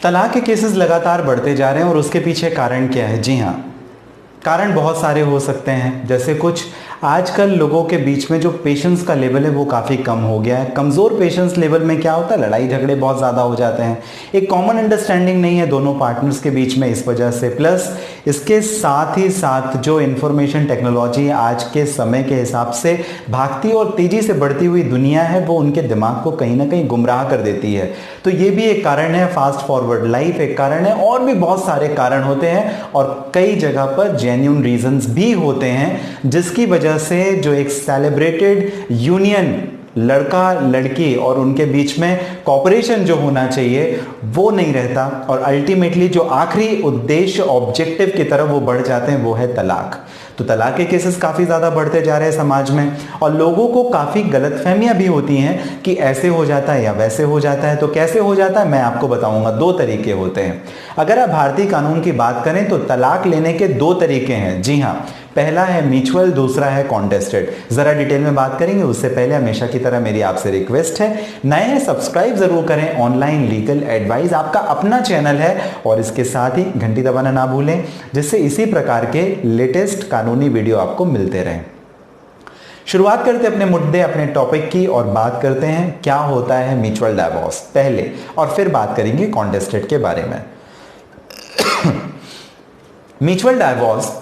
तलाक के केसेस लगातार बढ़ते जा रहे हैं और उसके पीछे कारण क्या है? जी हाँ, कारण बहुत सारे हो सकते हैं। जैसे कुछ आजकल लोगों के बीच में जो पेशेंस का लेवल है वो काफ़ी कम हो गया है। कमज़ोर पेशेंस लेवल में क्या होता है, लड़ाई झगड़े बहुत ज़्यादा हो जाते हैं। एक कॉमन अंडरस्टैंडिंग नहीं है दोनों पार्टनर्स के बीच में, इस वजह से। प्लस इसके साथ ही साथ जो इंफॉर्मेशन टेक्नोलॉजी आज के समय के हिसाब से भागती और तेज़ी से बढ़ती हुई दुनिया है, वो उनके दिमाग को कहीं ना कहीं गुमराह कर देती है। तो ये भी एक कारण है। फास्ट फॉरवर्ड लाइफ एक कारण है, और भी बहुत सारे कारण होते हैं और कई जगह पर जेन्युइन रीजंस भी होते हैं, जिसकी वजह से जो एक सेलिब्रेटेड यूनियन लड़का लड़की और उनके बीच में कॉपरेशन जो होना चाहिए वो नहीं रहता, और अल्टीमेटली जो आखिरी उद्देश्य ऑब्जेक्टिव की तरफ वो बढ़ जाते हैं वो है तलाक। तो तलाक के केसेस काफ़ी ज़्यादा बढ़ते जा रहे हैं समाज में, और लोगों को काफ़ी गलतफहमियां भी होती हैं कि ऐसे हो जाता है या वैसे हो जाता है। तो कैसे हो जाता है मैं आपको बताऊंगा। दो तरीके होते हैं। अगर आप भारतीय कानून की बात करें तो तलाक लेने के दो तरीके हैं। जी हाँ, पहला है म्यूचुअल, दूसरा है कॉन्टेस्टेड। जरा डिटेल में बात करेंगे, उससे पहले हमेशा की तरह मेरी आपसे रिक्वेस्ट है, नए हैं सब्सक्राइब जरूर करें। ऑनलाइन लीगल एडवाइस आपका अपना चैनल है, और इसके साथ ही घंटी दबाना ना भूलें, जिससे इसी प्रकार के लेटेस्ट कानूनी वीडियो आपको मिलते रहें। शुरुआत करते हैं अपने मुद्दे, अपने टॉपिक की, और बात करते हैं क्या होता है म्यूचुअल डाइवोर्स पहले, और फिर बात करेंगे कॉन्टेस्टेड के बारे में। म्यूचुअल डाइवोर्स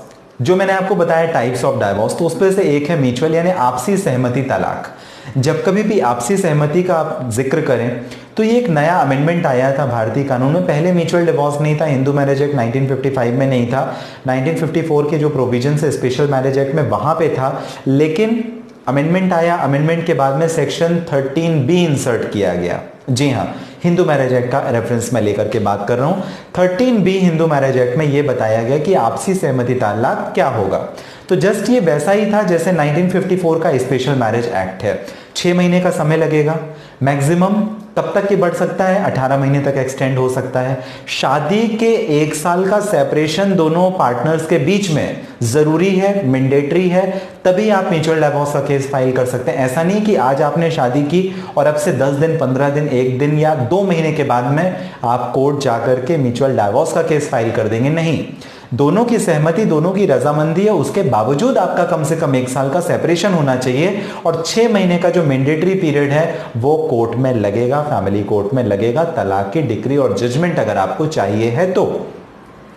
जो मैंने आपको बताया टाइप्स ऑफ डाइवोर्स, तो उसमें से एक है म्यूचुअल यानी आपसी सहमति तलाक। जब कभी भी आपसी सहमति का आप जिक्र करें तो ये एक नया अमेंडमेंट आया था भारतीय कानून में। पहले म्यूचुअल डिवोर्स नहीं था, हिंदू मैरिज एक्ट 1955 में नहीं था, 1954 के जो प्रोविजन है स्पेशल मैरिज एक्ट में वहां पे था, लेकिन अमेंडमेंट आया। अमेंडमेंट के बाद में सेक्शन 13B इंसर्ट किया गया। जी हाँ, हिंदू मैरिज एक्ट का रेफरेंस मैं लेकर के बात कर रहा हूं। 13B हिंदू मैरिज एक्ट में यह बताया गया कि आपसी सहमति तलाक क्या होगा। तो जस्ट ये वैसा ही था जैसे 1954 का स्पेशल मैरिज एक्ट है। 6 महीने का समय लगेगा, मैक्सिमम कब तक ये बढ़ सकता है, 18 महीने तक एक्सटेंड हो सकता है। शादी के 1 साल का सेपरेशन दोनों पार्टनर्स के बीच में जरूरी है, मैंडेटरी है, तभी आप म्यूचुअल डाइवोर्स का केस फाइल कर सकते हैं। ऐसा नहीं कि आज आपने शादी की और अब से 10 दिन, 15 दिन, 1 दिन या 2 महीने के बाद में आप कोर्ट जाकर के म्यूचुअल डाइवोर्स का केस फाइल कर देंगे। नहीं, दोनों की सहमति, दोनों की रजामंदी है, उसके बावजूद आपका कम से कम 1 साल का सेपरेशन होना चाहिए, और 6 महीने का जो मैंडेटरी पीरियड है वो कोर्ट में लगेगा, फैमिली कोर्ट में लगेगा। तलाक की डिक्री और जजमेंट अगर आपको चाहिए है तो,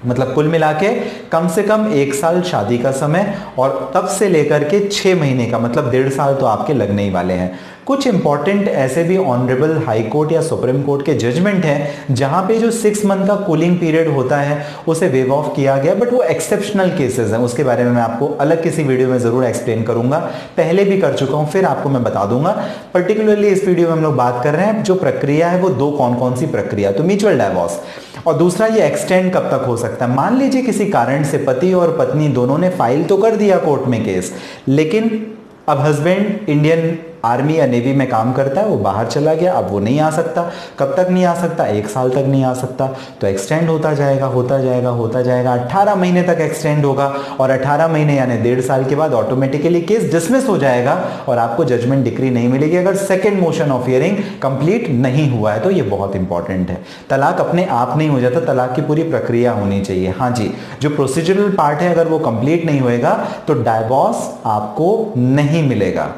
मतलब कुल मिला के कम से कम 1 साल शादी का समय, और तब से लेकर के 6 महीने का मतलब 1.5 साल तो आपके लगने ही वाले हैं। कुछ इंपॉर्टेंट ऐसे भी ऑनरेबल हाई कोर्ट या सुप्रीम कोर्ट के जजमेंट हैं जहां पे जो 6 मंथ का कूलिंग पीरियड होता है उसे वेव ऑफ किया गया, बट वो एक्सेप्शनल केसेस हैं। उसके बारे में मैं आपको अलग किसी वीडियो में जरूर एक्सप्लेन करूंगा, पहले भी कर चुका हूं, फिर आपको मैं बता दूंगा। पर्टिकुलरली इस वीडियो में हम लोग बात कर रहे हैं जो प्रक्रिया है वो दो कौन कौन सी प्रक्रिया, तो म्यूचुअल डाइवोर्स, और दूसरा ये एक्सटेंड कब तक हो सकता है। मान लीजिए किसी कारण से पति और पत्नी दोनों ने फाइल तो कर दिया कोर्ट में केस, लेकिन अब हस्बैंड इंडियन आर्मी या नेवी में काम करता है, वो बाहर चला गया, अब वो नहीं आ सकता। कब तक नहीं आ सकता? 1 साल तक नहीं आ सकता। तो एक्सटेंड होता जाएगा, होता जाएगा, होता जाएगा, 18 महीने तक एक्सटेंड होगा, और 18 महीने यानी 1.5 साल के बाद ऑटोमेटिकली केस डिसमिस हो जाएगा और आपको जजमेंट डिक्री नहीं मिलेगी अगर second motion of hearing complete नहीं हुआ है। तो ये बहुत इंपॉर्टेंट है। तलाक अपने आप नहीं हो जाता, तलाक की पूरी प्रक्रिया होनी चाहिए। हाँ जी, जो प्रोसीजरल पार्ट है अगर वो कंप्लीट नहीं होएगा तो डाइवोर्स आपको नहीं मिलेगा।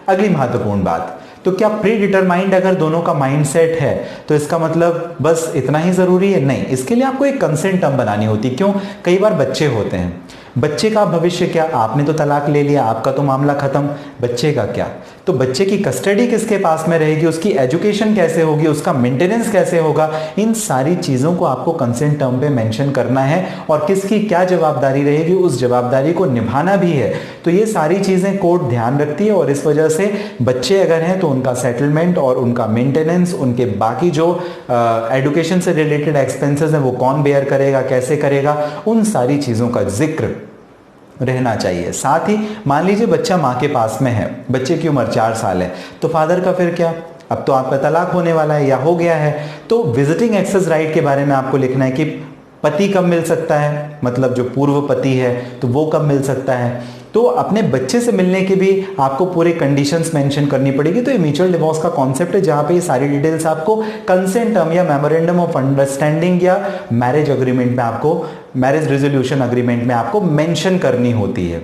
अगली महत्वपूर्ण बात, तो क्या प्री डिटरमाइंड अगर दोनों का माइंडसेट है तो इसका मतलब बस इतना ही जरूरी है? नहीं, इसके लिए आपको एक कंसेंट टर्म बनानी होती। क्यों? कई बार बच्चे होते हैं, बच्चे का भविष्य क्या? आपने तो तलाक ले लिया, आपका तो मामला खत्म, बच्चे का क्या? तो बच्चे की कस्टडी किसके पास में रहेगी, उसकी एजुकेशन कैसे होगी, उसका मेंटेनेंस कैसे होगा, इन सारी चीजों को आपको कंसेंट टर्म पे मेंशन करना है, और किसकी क्या जवाबदारी रहेगी उस जवाबदारी को निभाना भी है। तो ये सारी चीजें कोर्ट ध्यान रखती है, और इस वजह से बच्चे अगर हैं तो उनका सेटलमेंट और उनका मेंटेनेंस, उनके बाकी जो एजुकेशन से रिलेटेड एक्सपेंसेस हैं वो कौन बेयर करेगा, कैसे करेगा, उन सारी चीजों का जिक्र रहना चाहिए। साथ ही मान लीजिए बच्चा माँ के पास में है, बच्चे की उम्र 4 साल है, तो फादर का फिर क्या? अब तो आपका तलाक होने वाला है या हो गया है, तो विजिटिंग एक्सेस राइट के बारे में आपको लिखना है कि पति कब मिल सकता है, मतलब जो पूर्व पति है तो वो कब मिल सकता है। तो अपने बच्चे से मिलने की भी आपको पूरी कंडीशंस मेंशन करनी पड़ेगी। तो ये म्यूचुअल डिवोर्स का कॉन्सेप्ट है जहां पे ये सारी डिटेल्स आपको कंसेंट टर्म या मेमोरेंडम ऑफ अंडरस्टैंडिंग या मैरिज अग्रीमेंट में आपको, मैरिज रेजोल्यूशन अग्रीमेंट में आपको मेंशन करनी होती है।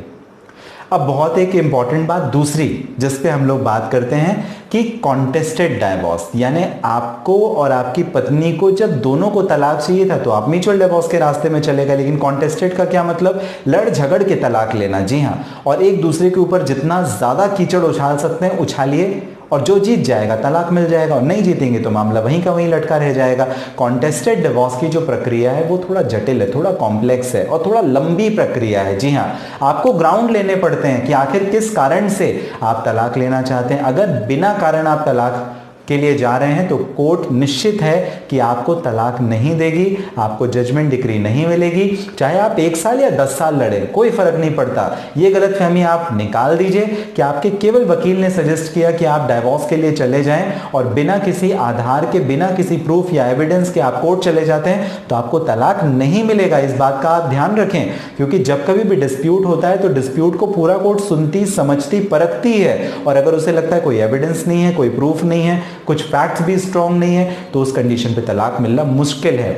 अब बहुत एक इंपॉर्टेंट बात दूसरी जिस पे हम लोग बात करते हैं कि कॉन्टेस्टेड डाइवोर्स, यानी आपको और आपकी पत्नी को जब दोनों को तलाक चाहिए था तो आप म्यूचुअल डिवोर्स के रास्ते में चले गए। लेकिन कॉन्टेस्टेड का क्या मतलब, लड़ झगड़ के तलाक लेना। जी हाँ, और एक दूसरे के ऊपर जितना ज्यादा कीचड़ उछाल सकते हैं उछालिए, और जो जीत जाएगा तलाक मिल जाएगा, और नहीं जीतेंगे तो मामला वहीं का वहीं लटका रह जाएगा। कॉन्टेस्टेड डिवोर्स की जो प्रक्रिया है वो थोड़ा जटिल है, थोड़ा कॉम्प्लेक्स है और थोड़ा लंबी प्रक्रिया है। जी हाँ, आपको ग्राउंड लेने पड़ते हैं कि आखिर किस कारण से आप तलाक लेना चाहते हैं। अगर बिना कारण आप तलाक के लिए जा रहे हैं तो कोर्ट निश्चित है कि आपको तलाक नहीं देगी, आपको जजमेंट डिक्री नहीं मिलेगी। चाहे आप 1 साल या 10 साल लड़े, कोई फर्क नहीं पड़ता। ये गलतफहमी आप निकाल दीजिए कि आपके केवल वकील ने सजेस्ट किया कि आप डाइवोर्स के लिए चले जाएं और बिना किसी आधार के, बिना किसी प्रूफ या एविडेंस के आप कोर्ट चले जाते हैं तो आपको तलाक नहीं मिलेगा। इस बात का आप ध्यान रखें, क्योंकि जब कभी भी डिस्प्यूट होता है तो डिस्प्यूट को पूरा कोर्ट सुनती, समझती, परखती है, और अगर उसे लगता है कोई एविडेंस नहीं है, कोई प्रूफ नहीं है, कुछ फैक्ट्स भी स्ट्रांग नहीं है, तो उस कंडीशन पे तलाक मिलना मुश्किल है।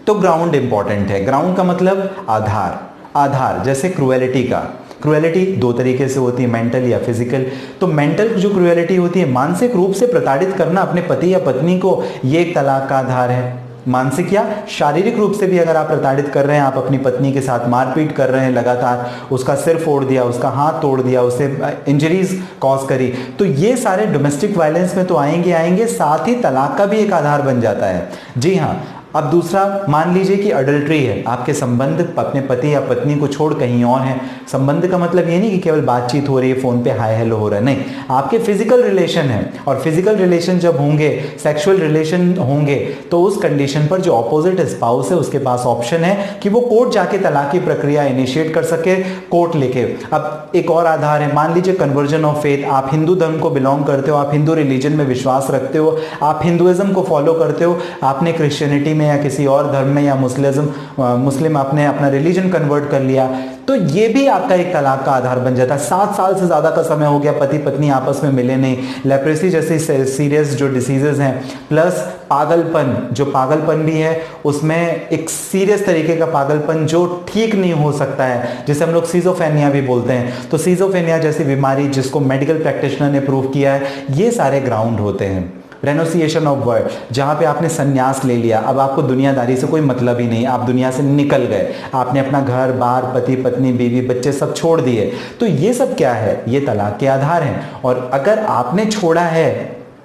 तो ग्राउंड इंपॉर्टेंट है। ग्राउंड का मतलब आधार। आधार जैसे क्रूएलिटी का, क्रूएलिटी 2 तरीके से होती है, मेंटल या फिजिकल। तो मेंटल जो क्रूएलिटी होती है, मानसिक रूप से प्रताड़ित करना अपने पति या पत्नी को, ये एक तलाक का आधार है। मानसिक या शारीरिक रूप से भी अगर आप प्रताड़ित कर रहे हैं, आप अपनी पत्नी के साथ मारपीट कर रहे हैं लगातार, उसका सिर फोड़ दिया, उसका हाथ तोड़ दिया, उसे इंजरीज कॉज करी, तो ये सारे डोमेस्टिक वायलेंस में तो आएंगे, साथ ही तलाक का भी एक आधार बन जाता है। जी हाँ। अब दूसरा, मान लीजिए कि अडल्ट्री है, आपके संबंध अपने पति या पत्नी को छोड़ कहीं और हैं। संबंध का मतलब ये नहीं कि केवल बातचीत हो रही है, फोन पे हाय हेलो हो रहा है, नहीं, आपके फिजिकल रिलेशन है। और फिजिकल रिलेशन जब होंगे, सेक्सुअल रिलेशन होंगे, तो उस कंडीशन पर जो ऑपोजिट स्पाउस है उसके पास ऑप्शन है कि वो कोर्ट जाके तलाक की प्रक्रिया इनिशिएट कर सके, कोर्ट लेके। अब एक और आधार है, मान लीजिए कन्वर्जन ऑफ फेथ, आप हिंदू धर्म को बिलोंग करते हो, आप हिंदू रिलीजन में विश्वास रखते हो, आप हिंदुइज्म को फॉलो करते हो, आपने क्रिश्चियनिटी या किसी और धर्म में या मुस्लिम आपने अपना रिलीजन कन्वर्ट कर लिया, तो ये भी आपका एक तलाक का आधार बन जाता है। 7 साल से ज्यादा का समय हो गया, पति पत्नी आपस में मिले नहीं, लेप्रेसी जैसी सीरियस जो डिसीजेस हैं, प्लस पागलपन, जो पागलपन भी है उसमें एक सीरियस तरीके का पागलपन जो ठीक नहीं हो सकता है, जिसे हम लोग सीजोफ्रेनिया भी बोलते हैं। तो सीजोफ्रेनिया जैसी बीमारी जिसको मेडिकल प्रैक्टिशनर ने प्रूव किया है, ये सारे ग्राउंड होते हैं। रेनोसिएशन ऑफ वर्ड, जहां पे आपने संन्यास ले लिया, अब आपको दुनियादारी से कोई मतलब ही नहीं, आप दुनिया से निकल गए, आपने अपना घर बार, पति पत्नी बीवी बच्चे सब छोड़ दिए, तो ये सब क्या है, ये तलाक के आधार हैं। और अगर आपने छोड़ा है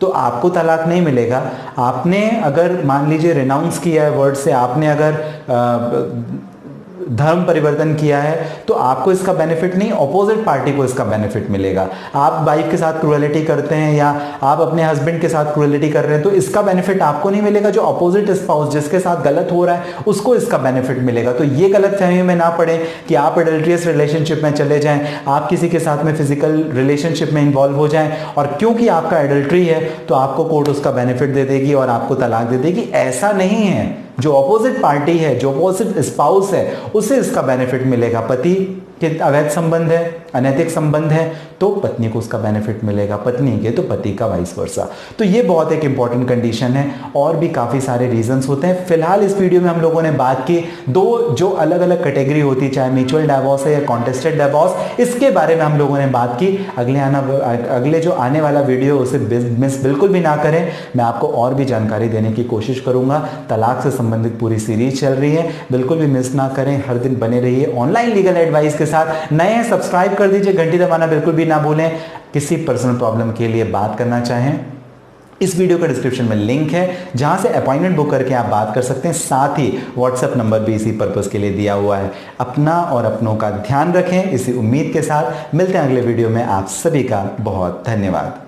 तो आपको तलाक नहीं मिलेगा। आपने अगर मान लीजिए रिनाउंस किया है वर्ड से, आपने अगर धर्म परिवर्तन किया है, तो आपको इसका बेनिफिट नहीं, ऑपोजिट पार्टी को इसका बेनिफिट मिलेगा। आप वाइफ के साथ क्रूएलिटी करते हैं या आप अपने हस्बैंड के साथ क्रूएलिटी कर रहे हैं, तो इसका बेनिफिट आपको नहीं मिलेगा, जो ऑपोजिट स्पाउस जिसके साथ गलत हो रहा है उसको इसका बेनिफिट मिलेगा। तो ये गलतफहमी में ना पड़े कि आप एडल्ट्रियस रिलेशनशिप में चले जाएं, आप किसी के साथ में फिजिकल रिलेशनशिप में इन्वॉल्व हो जाएं, और क्योंकि आपका एडल्ट्री है तो आपको कोर्ट उसका बेनिफिट दे देगी और आपको तलाक दे देगी। ऐसा नहीं है, जो ऑपोजिट पार्टी है, जो ऑपोजिट स्पाउस है, उसे इसका बेनिफिट मिलेगा। पति के अवैध संबंध है, अनैतिक संबंध है, तो पत्नी को उसका बेनिफिट मिलेगा, पत्नी के तो पति का वाइस वर्सा। तो ये बहुत एक इंपॉर्टेंट कंडीशन है, और भी काफी सारे रीजंस होते हैं। फिलहाल इस वीडियो में हम लोगों ने बात की 2 जो अलग अलग कैटेगरी होती है, चाहे म्यूचुअल डाइवोर्स है या कॉन्टेस्टेड डाइवोर्स, इसके बारे में हम लोगों ने बात की। अगले जो आने वाला वीडियो उसे मिस बिल्कुल भी ना करें, मैं आपको और भी जानकारी देने की कोशिश करूंगा। तलाक से संबंधित पूरी सीरीज चल रही है, बिल्कुल भी मिस ना करें, हर दिन बने रहिए ऑनलाइन लीगल एडवाइस के साथ। नए हैं सब्सक्राइब कर दीजिए, घंटी दबाना बिल्कुल भी ना भूलें। किसी पर्सनल प्रॉब्लम के लिए बात करना चाहें, इस वीडियो का डिस्क्रिप्शन में लिंक है जहां से अपॉइंटमेंट बुक करके आप बात कर सकते हैं। साथ ही व्हाट्सएप नंबर भी इसी पर्पस के लिए दिया हुआ है। अपना और अपनों का ध्यान रखें, इसी उम्मीद के साथ मिलते हैं अगले वीडियो में। आप सभी का बहुत धन्यवाद।